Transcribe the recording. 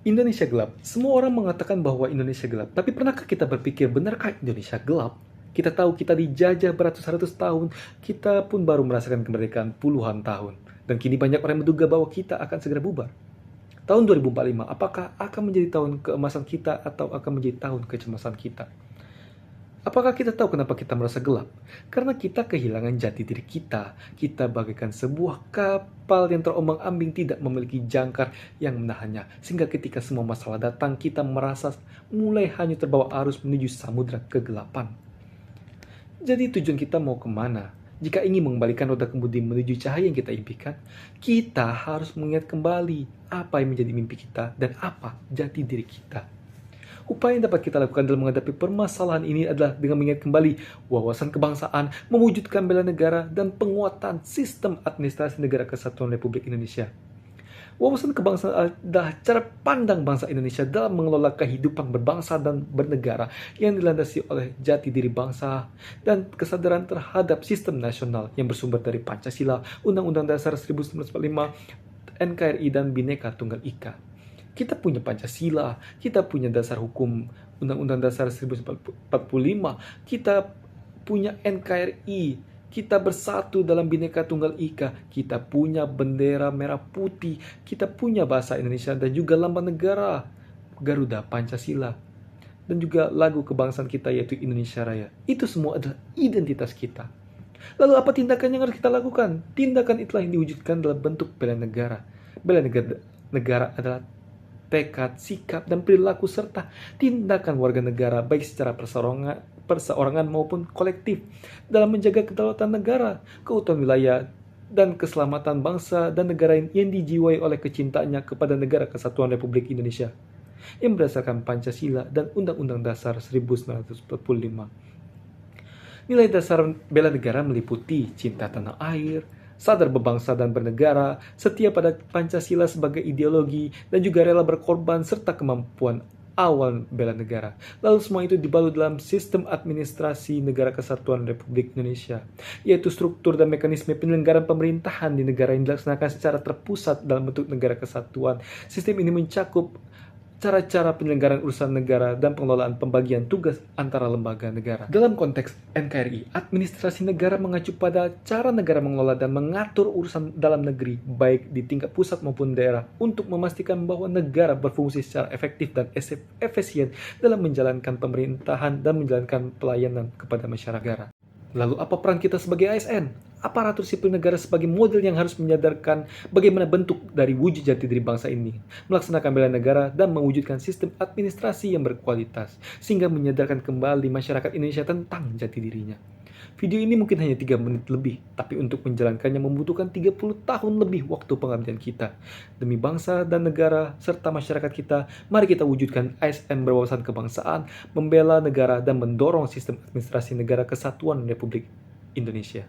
Indonesia gelap. Semua orang mengatakan bahwa Indonesia gelap. Tapi pernahkah kita berpikir, benarkah Indonesia gelap? Kita tahu kita dijajah beratus-ratus tahun. Kita pun baru merasakan kemerdekaan puluhan tahun. Dan kini banyak orang menduga bahwa kita akan segera bubar. Tahun 2045, apakah akan menjadi tahun keemasan kita atau akan menjadi tahun kecemasan kita? Apakah kita tahu kenapa kita merasa gelap? Karena kita kehilangan jati diri kita. Kita bagaikan sebuah kapal yang terombang-ambing, tidak memiliki jangkar yang menahannya. Sehingga ketika semua masalah datang, kita merasa mulai hanyut terbawa arus menuju samudra kegelapan. Jadi tujuan kita mau kemana? Jika ingin mengembalikan roda kemudi menuju cahaya yang kita impikan, kita harus mengingat kembali apa yang menjadi mimpi kita dan apa jati diri kita. Upaya yang dapat kita lakukan dalam menghadapi permasalahan ini adalah dengan mengingat kembali wawasan kebangsaan, mewujudkan bela negara, dan penguatan sistem administrasi Negara Kesatuan Republik Indonesia. Wawasan kebangsaan adalah cara pandang bangsa Indonesia dalam mengelola kehidupan berbangsa dan bernegara yang dilandasi oleh jati diri bangsa dan kesadaran terhadap sistem nasional yang bersumber dari Pancasila, Undang-Undang Dasar 1945, NKRI, dan Bhinneka Tunggal Ika. Kita punya Pancasila, kita punya dasar hukum Undang-Undang Dasar 1945, kita punya NKRI, kita bersatu dalam Bhinneka Tunggal Ika, kita punya bendera merah putih, kita punya bahasa Indonesia dan juga lambang negara Garuda Pancasila, dan juga lagu kebangsaan kita yaitu Indonesia Raya. Itu semua adalah identitas kita. Lalu apa tindakan yang harus kita lakukan? Tindakan itulah yang diwujudkan dalam bentuk bela negara. Bela negara adalah tekad, sikap, dan perilaku serta tindakan warga negara baik secara perseorangan maupun kolektif dalam menjaga kedaulatan negara, keutuhan wilayah, dan keselamatan bangsa dan negara yang dijiwai oleh kecintaannya kepada Negara Kesatuan Republik Indonesia yang berdasarkan Pancasila dan Undang-Undang Dasar 1945. Nilai dasar bela negara meliputi cinta tanah air, sadar berbangsa dan bernegara, setia pada Pancasila sebagai ideologi, dan juga rela berkorban serta kemampuan awal bela negara. Lalu semua itu dibalut dalam sistem administrasi Negara Kesatuan Republik Indonesia, yaitu struktur dan mekanisme penyelenggaraan pemerintahan di negara yang dilaksanakan secara terpusat dalam bentuk negara kesatuan. Sistem ini mencakup cara-cara penyelenggaraan urusan negara dan pengelolaan pembagian tugas antara lembaga negara. Dalam konteks NKRI, administrasi negara mengacu pada cara negara mengelola dan mengatur urusan dalam negeri, baik di tingkat pusat maupun daerah, untuk memastikan bahwa negara berfungsi secara efektif dan efisien dalam menjalankan pemerintahan dan menjalankan pelayanan kepada masyarakat. Lalu apa peran kita sebagai ASN? Aparatur sipil negara sebagai model yang harus menyadarkan bagaimana bentuk dari wujud jati diri bangsa ini, melaksanakan bela negara dan mewujudkan sistem administrasi yang berkualitas, sehingga menyadarkan kembali masyarakat Indonesia tentang jati dirinya. Video ini mungkin hanya 3 menit lebih, tapi untuk menjalankannya membutuhkan 30 tahun lebih waktu pengabdian kita. Demi bangsa dan negara, serta masyarakat kita, mari kita wujudkan ASN berwawasan kebangsaan, membela negara, dan mendorong sistem administrasi Negara Kesatuan Republik Indonesia.